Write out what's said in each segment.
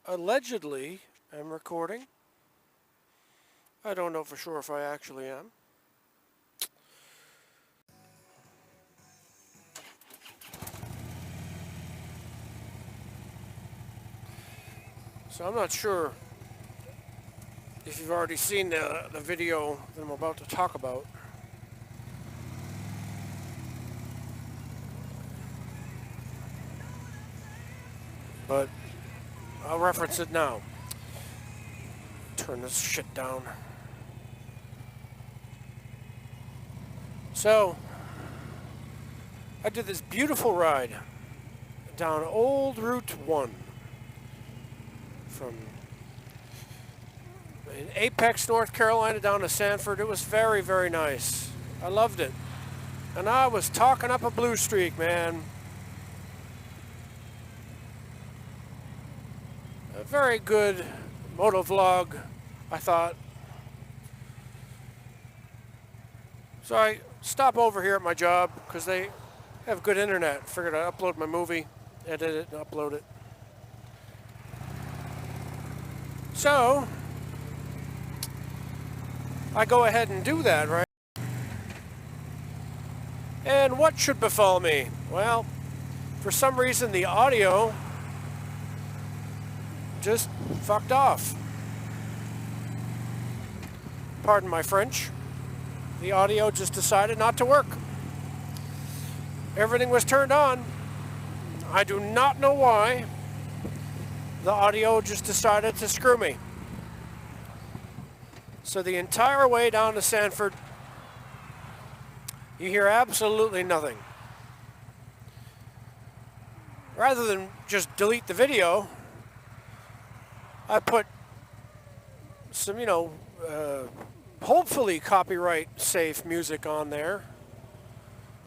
allegedly am recording. I don't know for sure if I actually am. So I'm not sure if you've already seen the video that I'm about to talk about. But I'll reference it now. Turn this shit down. So, I did this beautiful ride down Old Route 1 from in Apex, North Carolina down to Sanford. It was very, very nice. I loved it. And I was talking up a blue streak, man. A very good motovlog, I thought. So I stop over here at my job because they have good internet. Figured I'd upload my movie, edit it, and upload it. So I go ahead and do that, right? And what should befall me? Well, for some reason the audio just fucked off. Pardon my French. The audio just decided not to work. Everything was turned on. I do not know why. The audio just decided to screw me. So the entire way down to Sanford, you hear absolutely nothing. Rather than just delete the video, I put some, hopefully copyright safe music on there.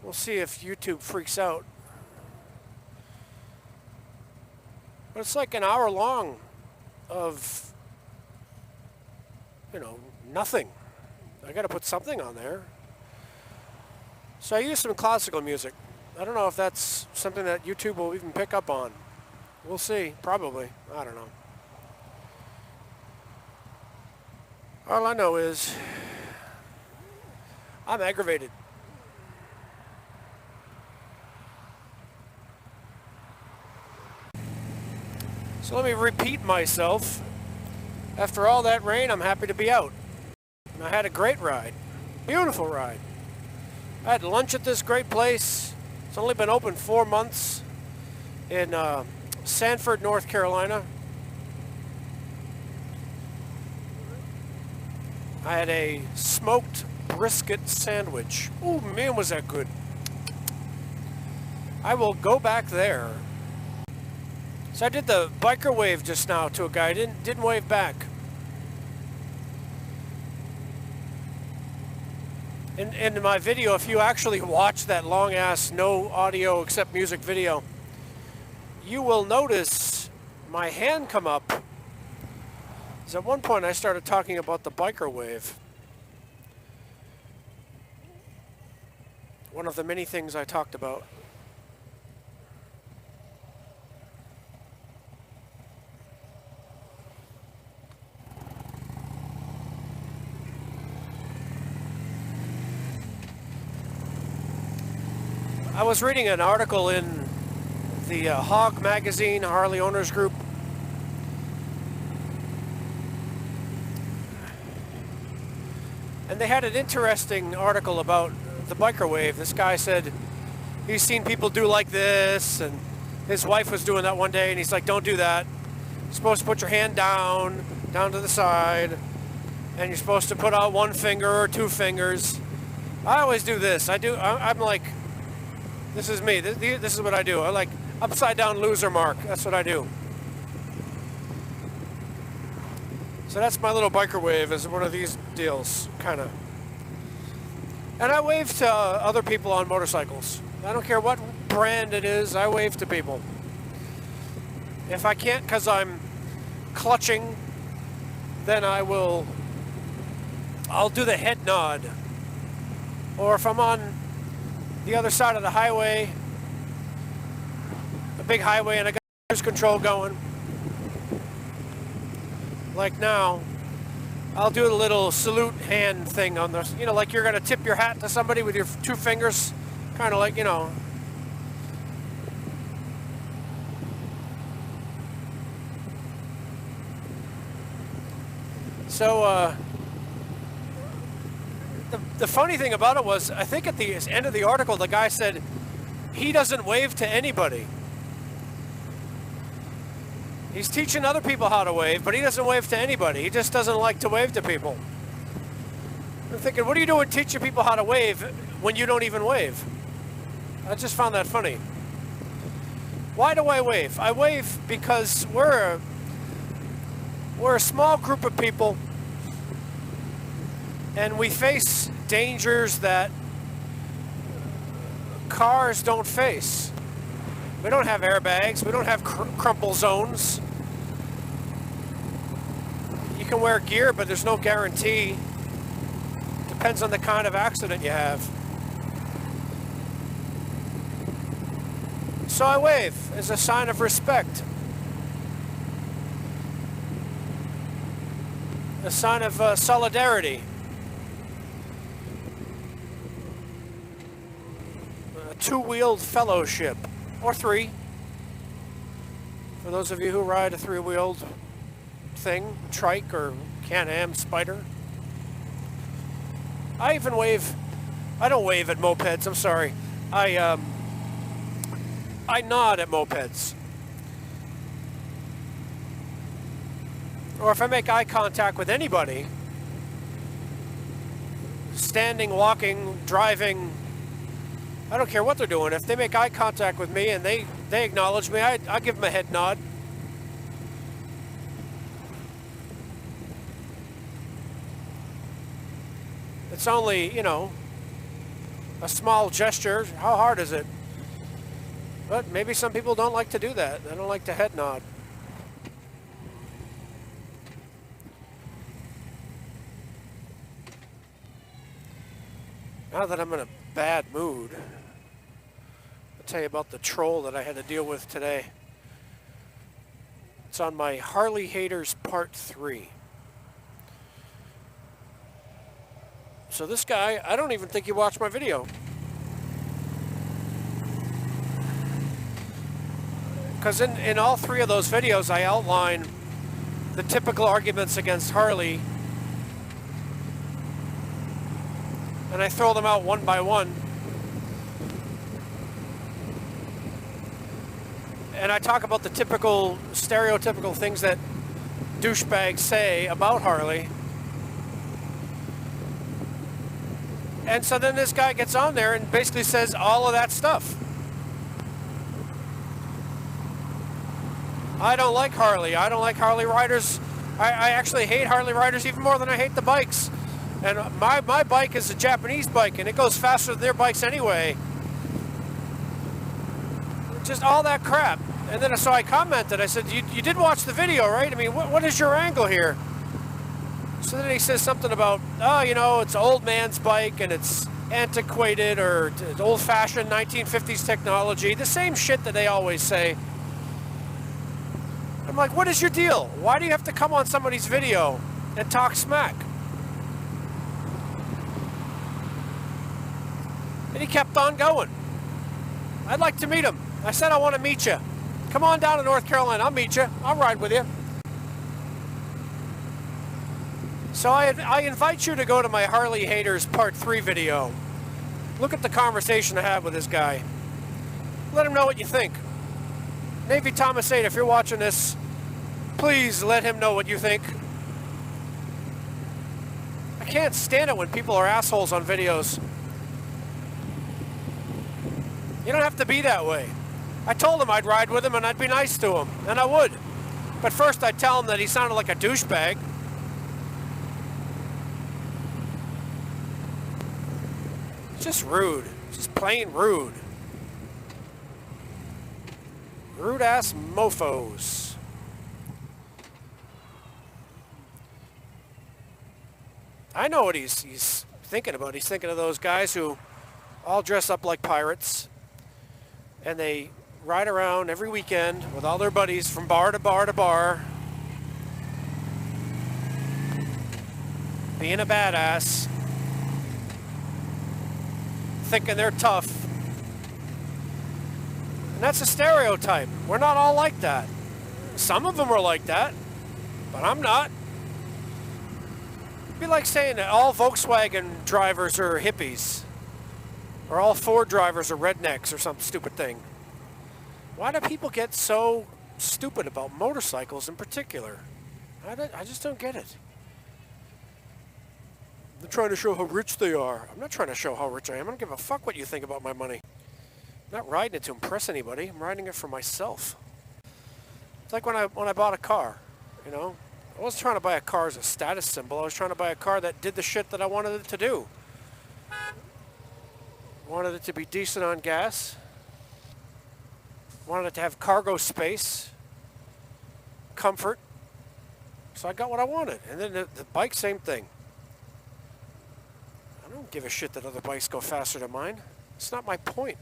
We'll see if YouTube freaks out. But it's like an hour long of, nothing. I gotta put something on there. So I use some classical music. I don't know if that's something that YouTube will even pick up on. We'll see, probably. I don't know. All I know is I'm aggravated. So let me repeat myself. After all that rain, I'm happy to be out. And I had a great ride. Beautiful ride. I had lunch at this great place. It's only been open 4 months in Sanford, North Carolina. I had a smoked brisket sandwich. Ooh, man, was that good. I will go back there. So I did the biker wave just now to a guy. Didn't wave back. In my video, if you actually watch that long-ass no audio except music video, you will notice my hand come up. Because at one point I started talking about the biker wave. One of the many things I talked about. I was reading an article in the Hog magazine, Harley Owners Group. And they had an interesting article about the biker wave. This guy said he's seen people do like this, and his wife was doing that one day, and he's like, don't do that. You're supposed to put your hand down to the side, and you're supposed to put out one finger or two fingers. I always do this. I'm like, this is me. This is what I do. I like upside down loser mark. That's what I do. So that's my little biker wave, is one of these deals, kind of. And I wave to other people on motorcycles. I don't care what brand it is, I wave to people. If I can't because I'm clutching, then I'll do the head nod. Or if I'm on the other side of the highway, a big highway, and I got cruise control going, Like now, I'll do a little salute hand thing on the, like you're gonna tip your hat to somebody with your 2 fingers, kind of like, So, the funny thing about it was, I think at the end of the article, the guy said he doesn't wave to anybody. He's teaching other people how to wave, but he doesn't wave to anybody. He just doesn't like to wave to people. I'm thinking, what are you doing teaching people how to wave when you don't even wave? I just found that funny. Why do I wave? I wave because we're a small group of people, and we face dangers that cars don't face. We don't have airbags. We don't have crumple zones. You can wear gear, but there's no guarantee. Depends on the kind of accident you have. So I wave as a sign of respect. A sign of solidarity. A 2-wheeled fellowship. Or 3. For those of you who ride a 3-wheeled thing, trike or Can-Am Spider. I even wave. I don't wave at mopeds, I'm sorry. I nod at mopeds. Or if I make eye contact with anybody, standing, walking, driving, I don't care what they're doing. If they make eye contact with me and they acknowledge me, I give them a head nod. It's only, a small gesture. How hard is it? But maybe some people don't like to do that. They don't like to head nod. Now that I'm in a bad mood, I'll tell you about the troll that I had to deal with today. It's on my Harley Haters Part 3. So this guy, I don't even think he watched my video. Because in all 3 of those videos, I outline the typical arguments against Harley. And I throw them out one by one. And I talk about the typical, stereotypical things that douchebags say about Harley. And so then this guy gets on there and basically says all of that stuff. I don't like Harley. I don't like Harley riders. I actually hate Harley riders even more than I hate the bikes. And my bike is a Japanese bike, and it goes faster than their bikes anyway. Just all that crap. And then so I commented. I said, you did watch the video, right? I mean, what is your angle here? So then he says something about, it's an old man's bike, and it's antiquated or old-fashioned 1950s technology. The same shit that they always say. I'm like, what is your deal? Why do you have to come on somebody's video and talk smack? And he kept on going. I'd like to meet him. I said I want to meet you. Come on down to North Carolina. I'll meet you. I'll ride with you. So I invite you to go to my Harley Haters Part 3 video. Look at the conversation I had with this guy. Let him know what you think. Navy Thomas 8, if you're watching this, please let him know what you think. I can't stand it when people are assholes on videos. You don't have to be that way. I told him I'd ride with him and I'd be nice to him, and I would. But first I'd tell him that he sounded like a douchebag. Just rude. Just plain rude. Rude-ass mofos. I know what he's thinking about. He's thinking of those guys who all dress up like pirates, and they ride around every weekend with all their buddies from bar to bar to bar. being a badass, thinking they're tough. And that's a stereotype. We're not all like that. Some of them are like that, but I'm not. It'd be like saying that all Volkswagen drivers are hippies, or all Ford drivers are rednecks, or some stupid thing. Why do people get so stupid about motorcycles in particular? I just don't get it. They're trying to show how rich they are. I'm not trying to show how rich I am. I don't give a fuck what you think about my money. I'm not riding it to impress anybody. I'm riding it for myself. It's like when I bought a car, you know. I wasn't trying to buy a car as a status symbol. I was trying to buy a car that did the shit that I wanted it to do. Wanted it to be decent on gas. Wanted it to have cargo space. Comfort. So I got what I wanted. And then the bike, same thing. I don't give a shit that other bikes go faster than mine. It's not my point.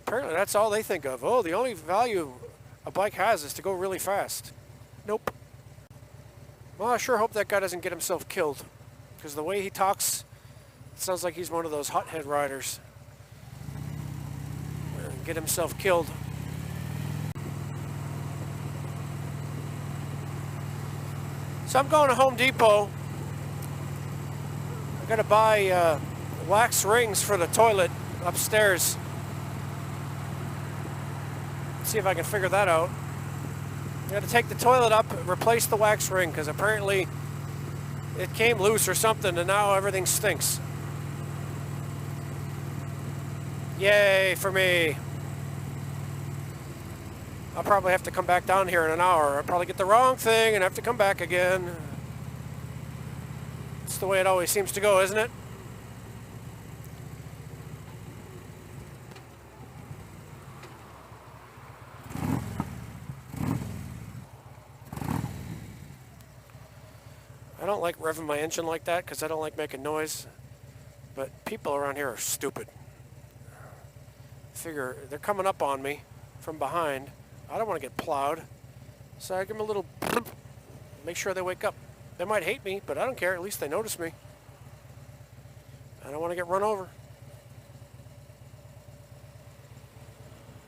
Apparently that's all they think of. Oh, the only value a bike has is to go really fast. Nope. Well, I sure hope that guy doesn't get himself killed. Because the way he talks, it sounds like he's one of those hothead riders. Get himself killed. So I'm going to Home Depot. I gotta buy wax rings for the toilet upstairs. See if I can figure that out. I gotta take the toilet up, replace the wax ring, because apparently it came loose or something, and now everything stinks. Yay for me. I'll probably have to come back down here in an hour. I'll probably get the wrong thing and have to come back again. It's the way it always seems to go, isn't it? I don't like revving my engine like that because I don't like making noise. But people around here are stupid. Figure they're coming up on me from behind. I don't want to get plowed. So I give them a little make sure they wake up. They might hate me, but I don't care. At least they notice me. I don't want to get run over.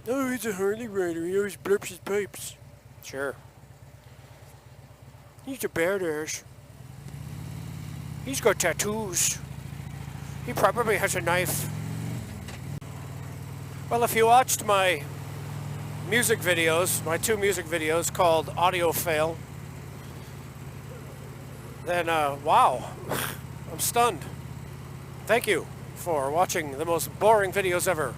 Oh, he's a Harley rider. He always blurps his pipes. Sure. He's a badass. He's got tattoos. He probably has a knife. Well, if you watched my music videos, my 2 music videos called Audio Fail, then wow, I'm stunned. Thank you for watching the most boring videos ever.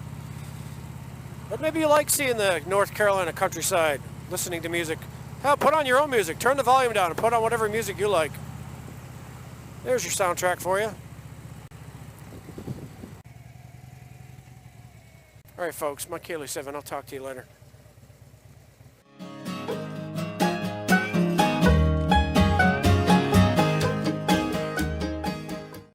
But maybe you like seeing the North Carolina countryside, listening to music. Hell, put on your own music. Turn the volume down and put on whatever music you like. There's your soundtrack for you. Alright folks, my Kaylee 7, I'll talk to you later.